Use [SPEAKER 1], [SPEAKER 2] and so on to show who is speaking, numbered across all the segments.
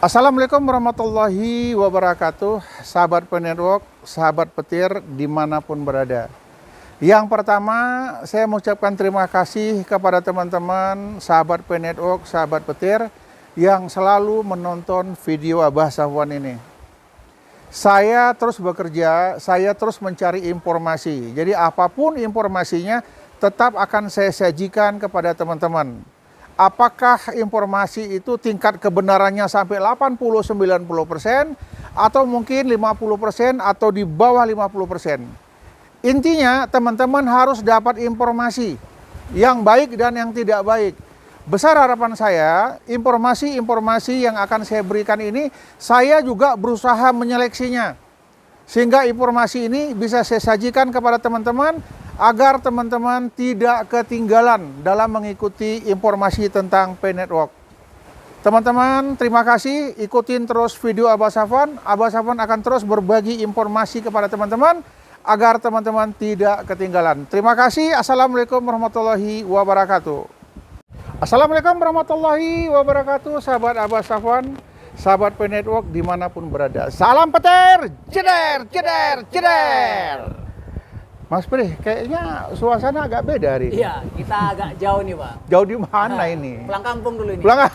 [SPEAKER 1] Assalamualaikum warahmatullahi wabarakatuh, sahabat penetwork, sahabat petir dimanapun berada. Yang pertama, saya mengucapkan terima kasih kepada teman-teman, sahabat penetwork, sahabat petir yang selalu menonton video Abah Safwan ini. Saya terus bekerja, saya terus mencari informasi. Jadi apapun informasinya tetap akan saya sajikan kepada teman-teman. Apakah informasi itu tingkat kebenarannya sampai 80-90% atau mungkin 50% atau di bawah 50%. Intinya teman-teman harus dapat informasi yang baik dan yang tidak baik. Besar harapan saya, informasi-informasi yang akan saya berikan ini saya juga berusaha menyeleksinya. Sehingga informasi ini bisa saya sajikan kepada teman-teman agar teman-teman tidak ketinggalan dalam mengikuti informasi tentang penetwork. Teman-teman, terima kasih, ikutin terus video Abah Safwan. Abah Safwan akan terus berbagi informasi kepada teman-teman agar teman-teman tidak ketinggalan. Terima kasih. Assalamualaikum warahmatullahi wabarakatuh. Assalamualaikum warahmatullahi wabarakatuh, sahabat Abah Safwan, sahabat penetwork dimanapun berada. Salam petir, jeder, jeder, jeder. Mas Pri, kayaknya suasana agak beda hari ini.
[SPEAKER 2] Iya, kita agak jauh nih, Pak.
[SPEAKER 1] Jauh di mana ini?
[SPEAKER 2] Pulang kampung dulu ini.
[SPEAKER 1] Pulang.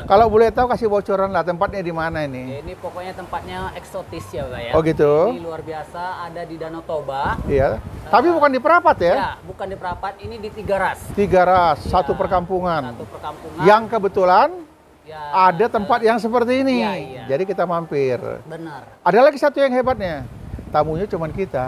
[SPEAKER 1] Kalau boleh tahu kasih bocoran lah, tempatnya di mana ini?
[SPEAKER 2] Ini pokoknya tempatnya eksotis ya, Pak ya.
[SPEAKER 1] Oh gitu?
[SPEAKER 2] Ini luar biasa, ada di Danau Toba.
[SPEAKER 1] Iya. Tapi bukan di Perapat ya?
[SPEAKER 2] Ya, bukan di Perapat, ini di Tiga Ras.
[SPEAKER 1] Tiga Ras,
[SPEAKER 2] Ya,
[SPEAKER 1] satu perkampungan.
[SPEAKER 2] Satu perkampungan.
[SPEAKER 1] Yang kebetulan
[SPEAKER 2] ya,
[SPEAKER 1] ada tempat yang seperti ini.
[SPEAKER 2] Iya, iya.
[SPEAKER 1] Jadi kita mampir.
[SPEAKER 2] Benar.
[SPEAKER 1] Ada lagi satu yang hebatnya. Tamunya cuman kita.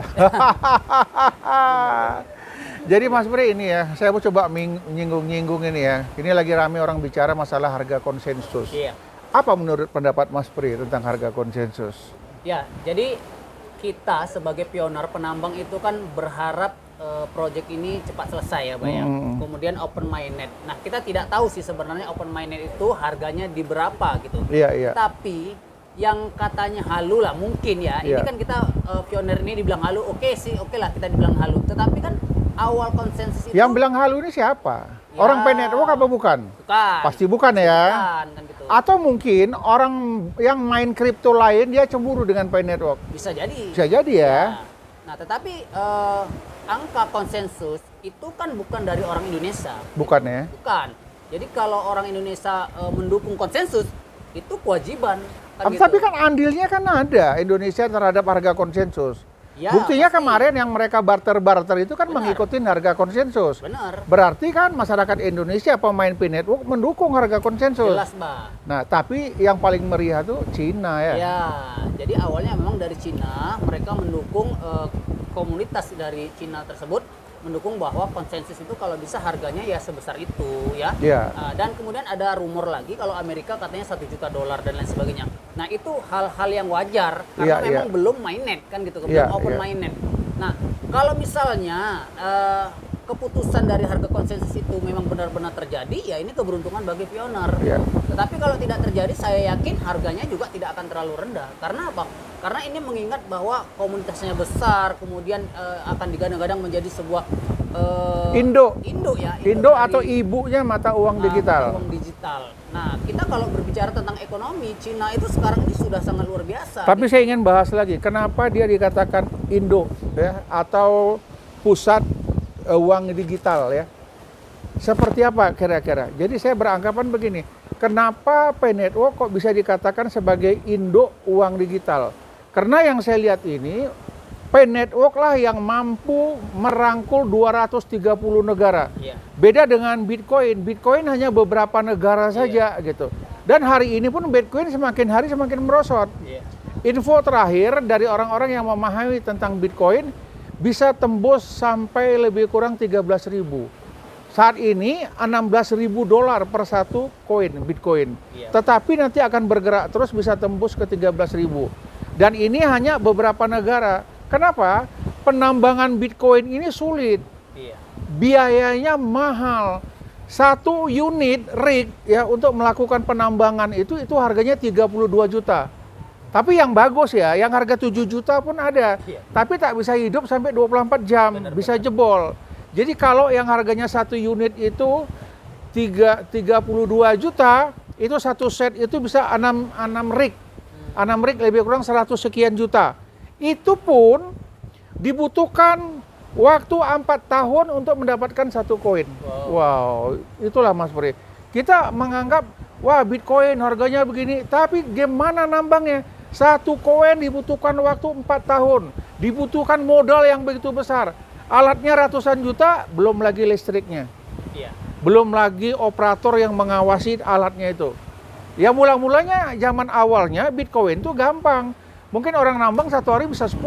[SPEAKER 1] Jadi Mas Pri ini ya, saya mau coba nyinggung-nyinggung ini ya. Ini lagi rame orang bicara masalah harga konsensus.
[SPEAKER 2] Iya.
[SPEAKER 1] Apa menurut pendapat Mas Pri tentang harga konsensus?
[SPEAKER 2] Ya, jadi kita sebagai pioner penambang itu kan berharap proyek ini cepat selesai ya, Pak ya. Kemudian open minded. Nah, kita tidak tahu sih sebenarnya open minded itu harganya di berapa gitu.
[SPEAKER 1] Iya, iya.
[SPEAKER 2] Tapi yang katanya halu lah mungkin ya. Ini kan kita pioner ini dibilang halu, oke lah kita dibilang halu. Tetapi kan awal konsensus itu.
[SPEAKER 1] Yang bilang halu ini siapa?
[SPEAKER 2] Ya,
[SPEAKER 1] orang penetwork apa bukan?
[SPEAKER 2] Bukan.
[SPEAKER 1] Pasti bukan ya.
[SPEAKER 2] Bukan, kan gitu.
[SPEAKER 1] Atau mungkin orang yang main kripto lain dia cemburu dengan penetwork.
[SPEAKER 2] Bisa jadi.
[SPEAKER 1] Bisa jadi ya.
[SPEAKER 2] Nah, tetapi angka konsensus itu kan bukan dari orang Indonesia.
[SPEAKER 1] Bukan ya?
[SPEAKER 2] Bukan. Jadi kalau orang Indonesia mendukung konsensus itu kewajiban. Kan
[SPEAKER 1] Tapi
[SPEAKER 2] gitu.
[SPEAKER 1] kan andilnya kan ada Indonesia terhadap harga konsensus.
[SPEAKER 2] Ya,
[SPEAKER 1] Buktinya
[SPEAKER 2] pasti.
[SPEAKER 1] kemarin yang mereka barter-barter itu kan
[SPEAKER 2] Benar.
[SPEAKER 1] mengikuti harga konsensus.
[SPEAKER 2] Benar.
[SPEAKER 1] Berarti kan masyarakat Indonesia pemain penetwork mendukung harga konsensus.
[SPEAKER 2] Jelas, Mbak.
[SPEAKER 1] Nah, tapi yang paling meriah tuh Cina ya.
[SPEAKER 2] Ya, jadi awalnya memang dari Cina mereka mendukung komunitas dari Cina tersebut mendukung bahwa konsensus itu kalau bisa harganya ya sebesar itu ya.
[SPEAKER 1] Iya.
[SPEAKER 2] Dan kemudian ada rumor lagi kalau Amerika katanya $1 juta dan lain sebagainya. Nah, itu hal-hal yang wajar karena
[SPEAKER 1] Iya,
[SPEAKER 2] memang
[SPEAKER 1] iya.
[SPEAKER 2] belum mainnet kan gitu, belum
[SPEAKER 1] Iya,
[SPEAKER 2] open
[SPEAKER 1] iya.
[SPEAKER 2] mainnet. Nah, kalau misalnya keputusan dari harga konsensus itu memang benar-benar terjadi, ya ini keberuntungan bagi pioner.
[SPEAKER 1] Iya.
[SPEAKER 2] Tetapi kalau tidak terjadi, saya yakin harganya juga tidak akan terlalu rendah. Karena apa? Karena ini mengingat bahwa komunitasnya besar, kemudian akan digadang-gadang menjadi sebuah
[SPEAKER 1] Indo
[SPEAKER 2] ya.
[SPEAKER 1] Indo
[SPEAKER 2] dari
[SPEAKER 1] atau ibunya mata uang digital.
[SPEAKER 2] Uang digital. Nah, kita kalau berbicara tentang ekonomi, Cina itu sekarang ini sudah sangat luar biasa.
[SPEAKER 1] Tapi saya ingin bahas lagi, kenapa dia dikatakan Indo ya atau pusat uang digital ya? Seperti apa kira-kira? Jadi saya beranggapan begini, kenapa penetwork kok bisa dikatakan sebagai Indo uang digital? Karena yang saya lihat ini penetwork lah yang mampu merangkul 230 negara.
[SPEAKER 2] Iya.
[SPEAKER 1] Beda dengan Bitcoin. Bitcoin hanya beberapa negara saja gitu. Dan hari ini pun Bitcoin semakin hari semakin merosot.
[SPEAKER 2] Iya.
[SPEAKER 1] Info terakhir dari orang-orang yang memahami tentang Bitcoin bisa tembus sampai lebih kurang 13.000. Saat ini $16.000 per satu koin Bitcoin.
[SPEAKER 2] Iya.
[SPEAKER 1] Tetapi nanti akan bergerak terus bisa tembus ke 13.000. Dan ini hanya beberapa negara. Kenapa? Penambangan Bitcoin ini sulit.
[SPEAKER 2] Iya.
[SPEAKER 1] Biayanya mahal. Satu unit rig ya untuk melakukan penambangan itu harganya 32 juta. Tapi yang bagus ya, yang harga 7 juta pun ada.
[SPEAKER 2] Iya.
[SPEAKER 1] Tapi tak bisa hidup sampai 24 jam, bisa jebol. Jadi kalau yang harganya satu unit itu 32 juta, itu satu set itu bisa 6 rig. 6 rig lebih kurang 100 sekian juta. Itu pun dibutuhkan waktu 4 tahun untuk mendapatkan satu koin. Wow, itulah Mas Pri. Kita menganggap, wah Bitcoin harganya begini, tapi gimana nambangnya? Satu koin dibutuhkan waktu 4 tahun, dibutuhkan modal yang begitu besar. Alatnya ratusan juta, belum lagi listriknya.
[SPEAKER 2] Iya.
[SPEAKER 1] Belum lagi operator yang mengawasi alatnya itu. Ya mulanya zaman awalnya Bitcoin itu gampang. Mungkin orang nambang satu hari bisa 10.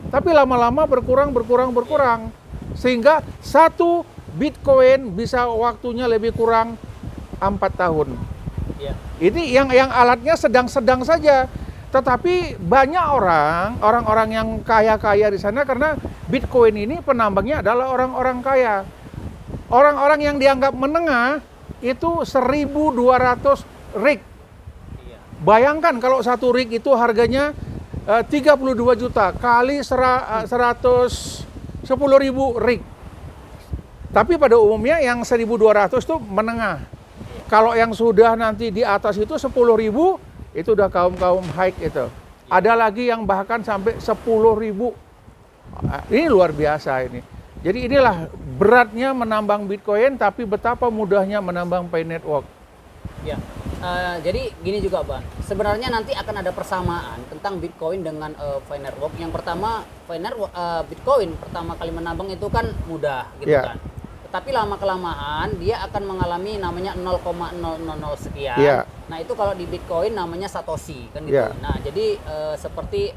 [SPEAKER 1] Tapi lama-lama berkurang. Sehingga satu Bitcoin bisa waktunya lebih kurang 4 tahun.
[SPEAKER 2] Iya.
[SPEAKER 1] Ini yang alatnya sedang-sedang saja. Tetapi banyak orang-orang yang kaya-kaya di sana karena Bitcoin ini penambangnya adalah orang-orang kaya. Orang-orang yang dianggap menengah itu 1.200 rig.
[SPEAKER 2] Iya.
[SPEAKER 1] Bayangkan kalau satu rig itu harganya 32 juta kali 110.000 rig. Tapi pada umumnya yang 1.200 itu menengah. Kalau yang sudah nanti di atas itu 10.000 itu udah kaum high itu. Ada lagi yang bahkan sampai 10.000. Ini luar biasa ini. Jadi inilah beratnya menambang Bitcoin, tapi betapa mudahnya menambang Pi Network.
[SPEAKER 2] Ya, jadi gini juga Bang, sebenarnya nanti akan ada persamaan tentang Bitcoin dengan Pi Network. Yang pertama, Bitcoin pertama kali menambang itu kan mudah gitu
[SPEAKER 1] Ya.
[SPEAKER 2] kan. Tetapi lama-kelamaan dia akan mengalami namanya 0,000 sekian.
[SPEAKER 1] Ya.
[SPEAKER 2] Nah itu kalau di Bitcoin namanya Satoshi kan gitu.
[SPEAKER 1] Ya.
[SPEAKER 2] Nah jadi seperti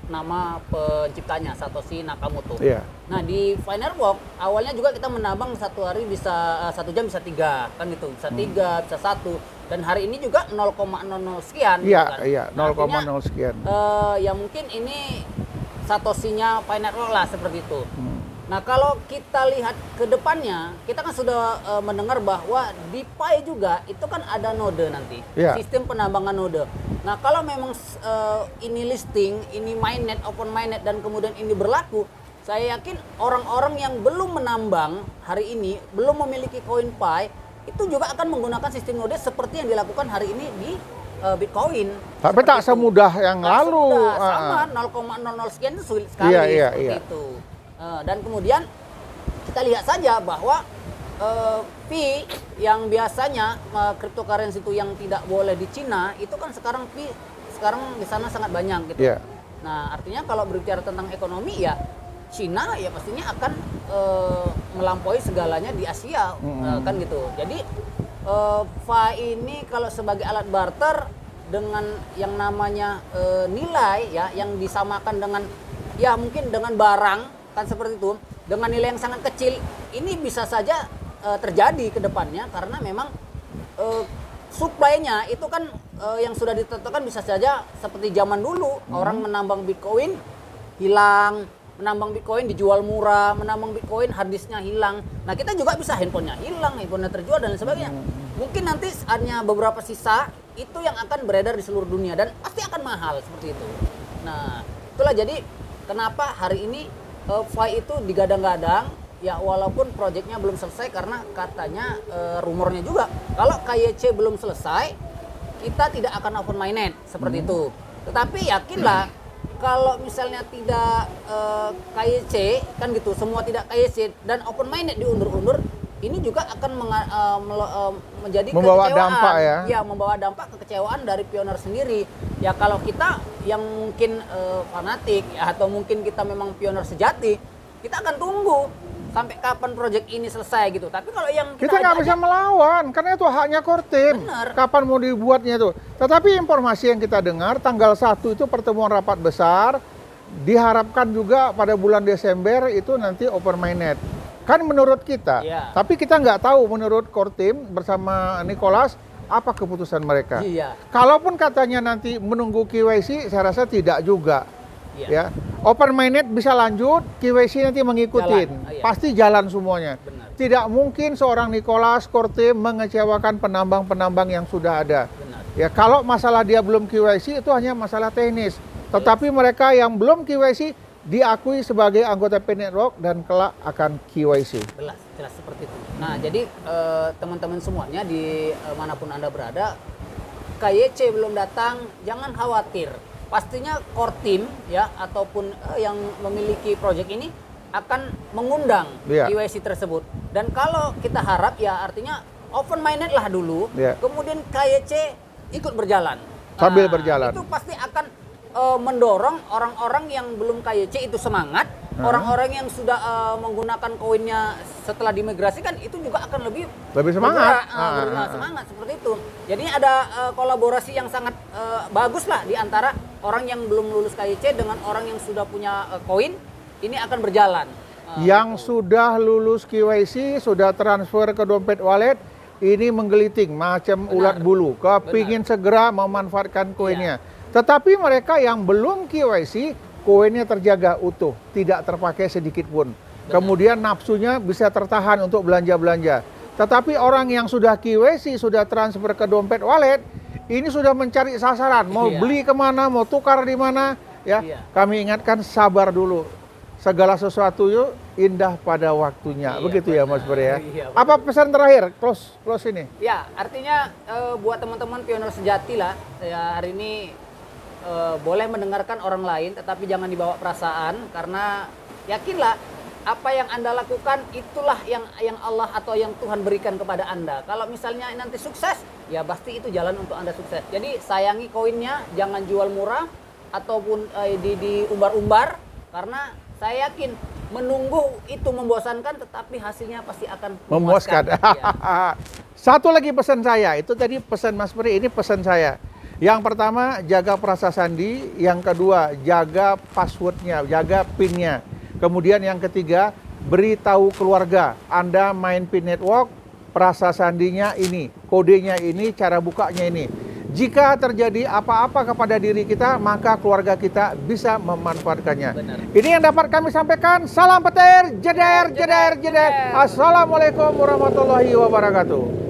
[SPEAKER 2] nama penciptanya Satoshi Nakamoto.
[SPEAKER 1] Ya.
[SPEAKER 2] Nah di Pi Network awalnya juga kita menambang satu hari bisa 1 jam bisa 3 kan gitu, bisa 3 bisa 1 dan hari ini juga 0,00 sekian.
[SPEAKER 1] Iya,
[SPEAKER 2] gitu kan.
[SPEAKER 1] iya,
[SPEAKER 2] Nah,
[SPEAKER 1] 0,0
[SPEAKER 2] artinya,
[SPEAKER 1] sekian.
[SPEAKER 2] ya mungkin ini Satoshinya Pi Network lah seperti itu. Nah kalau kita lihat ke depannya, kita kan sudah mendengar bahwa di Pi juga itu kan ada node nanti,
[SPEAKER 1] Ya.
[SPEAKER 2] sistem penambangan node. Nah kalau memang ini listing, ini mainnet, open mainnet dan kemudian ini berlaku, saya yakin orang-orang yang belum menambang hari ini, belum memiliki koin Pi, itu juga akan menggunakan sistem node seperti yang dilakukan hari ini di Bitcoin.
[SPEAKER 1] Tapi tak semudah yang lalu.
[SPEAKER 2] Sama 0,00 sekian itu sulit sekali
[SPEAKER 1] Iya,
[SPEAKER 2] seperti
[SPEAKER 1] iya.
[SPEAKER 2] itu. Dan kemudian kita lihat saja bahwa Pi yang biasanya cryptocurrency itu yang tidak boleh di Cina itu kan sekarang Pi sekarang di sana sangat banyak gitu.
[SPEAKER 1] Iya.
[SPEAKER 2] Nah artinya kalau berbicara tentang ekonomi ya Cina ya pastinya akan melampaui segalanya di Asia kan gitu. Jadi Pi ini kalau sebagai alat barter dengan yang namanya nilai ya yang disamakan dengan ya mungkin dengan barang kan seperti itu dengan nilai yang sangat kecil ini bisa saja terjadi ke depannya karena memang supply-nya itu kan yang sudah ditentukan bisa saja seperti zaman dulu orang menambang Bitcoin hilang, menambang Bitcoin dijual murah, menambang Bitcoin harddisknya hilang. Nah kita juga bisa handphonenya hilang, handphonenya terjual dan lain sebagainya. Mungkin nanti hanya beberapa sisa itu yang akan beredar di seluruh dunia dan pasti akan mahal seperti itu. Nah itulah jadi kenapa hari ini Pi itu digadang-gadang ya walaupun proyeknya belum selesai karena katanya rumornya juga kalau KYC belum selesai kita tidak akan open mainnet seperti itu. Tetapi yakinlah kalau misalnya tidak KYC kan gitu semua tidak KYC dan open mainnet diundur-undur ini juga akan menjadi
[SPEAKER 1] Membawa
[SPEAKER 2] kekecewaan.
[SPEAKER 1] dampak ya.
[SPEAKER 2] Ya, membawa dampak kekecewaan dari pioner sendiri. Ya kalau kita yang mungkin fanatik ya, atau mungkin kita memang pioner sejati, kita akan tunggu sampai kapan proyek ini selesai gitu. Tapi kalau yang
[SPEAKER 1] Kita nggak bisa melawan, karena itu haknya core team.
[SPEAKER 2] Benar.
[SPEAKER 1] Kapan mau dibuatnya itu. Tetapi informasi yang kita dengar, tanggal 1 itu pertemuan rapat besar, diharapkan juga pada bulan Desember itu nanti open mainnet. Kan menurut kita,
[SPEAKER 2] Iya.
[SPEAKER 1] tapi kita nggak tahu menurut core team bersama Nicholas, apa keputusan mereka.
[SPEAKER 2] Iya.
[SPEAKER 1] Kalaupun katanya nanti menunggu KYC, saya rasa tidak juga.
[SPEAKER 2] Iya.
[SPEAKER 1] Ya, open mainnet bisa lanjut, KYC nanti mengikutin,
[SPEAKER 2] Jalan. Iya.
[SPEAKER 1] pasti jalan semuanya.
[SPEAKER 2] Benar.
[SPEAKER 1] Tidak mungkin seorang Nicholas core team mengecewakan penambang-penambang yang sudah ada.
[SPEAKER 2] Benar.
[SPEAKER 1] Ya, kalau masalah dia belum KYC itu hanya masalah teknis. Tetapi mereka yang belum KYC diakui sebagai anggota Pi Network dan kelak akan KYC.
[SPEAKER 2] Jelas seperti itu. Nah, jadi teman-teman semuanya di manapun Anda berada, KYC belum datang, jangan khawatir. Pastinya core team ya ataupun yang memiliki project ini akan mengundang KYC tersebut. Dan kalau kita harap ya artinya open minded lah dulu, kemudian KYC ikut berjalan.
[SPEAKER 1] Sambil berjalan.
[SPEAKER 2] Itu pasti akan mendorong orang-orang yang belum KYC itu semangat. Orang-orang yang sudah menggunakan koinnya setelah dimigrasikan itu juga akan lebih
[SPEAKER 1] semangat.
[SPEAKER 2] Semangat seperti itu. Jadi ada kolaborasi yang sangat bagus lah di antara orang yang belum lulus KYC dengan orang yang sudah punya koin. Ini akan berjalan.
[SPEAKER 1] Yang sudah lulus KYC, sudah transfer ke dompet wallet, ini menggeliting macam ulat bulu. Kepingin segera memanfaatkan koinnya. Tetapi mereka yang belum KYC, koinnya terjaga utuh, tidak terpakai sedikit pun. Kemudian nafsunya bisa tertahan untuk belanja-belanja. Tetapi orang yang sudah KYC, sudah transfer ke dompet wallet, ini sudah mencari sasaran, mau beli kemana, mau tukar di mana, ya. Kami ingatkan sabar dulu. Segala sesuatu yuk indah pada waktunya. Begitu ya Mas Bro ya. Apa pesan terakhir? Close ini.
[SPEAKER 2] Ya, artinya buat teman-teman pionir sejati lah, ya hari ini boleh mendengarkan orang lain tetapi jangan dibawa perasaan, karena yakinlah apa yang Anda lakukan itulah yang Allah atau yang Tuhan berikan kepada Anda. Kalau misalnya nanti sukses, ya pasti itu jalan untuk Anda sukses. Jadi sayangi koinnya, jangan jual murah ataupun diumbar-umbar, karena saya yakin menunggu itu membosankan, tetapi hasilnya pasti akan
[SPEAKER 1] memuaskan. Satu lagi pesan saya, itu tadi pesan Mas Pri, ini pesan saya. Yang pertama, jaga perasa sandi. Yang kedua, jaga passwordnya, jaga pinnya. Kemudian yang ketiga, beritahu keluarga, Anda main pin network, perasa sandinya ini, kodenya ini, cara bukanya ini. Jika terjadi apa-apa kepada diri kita, maka keluarga kita bisa memanfaatkannya.
[SPEAKER 2] Benar.
[SPEAKER 1] Ini yang dapat kami sampaikan. Salam petir, jeder. Assalamualaikum warahmatullahi wabarakatuh.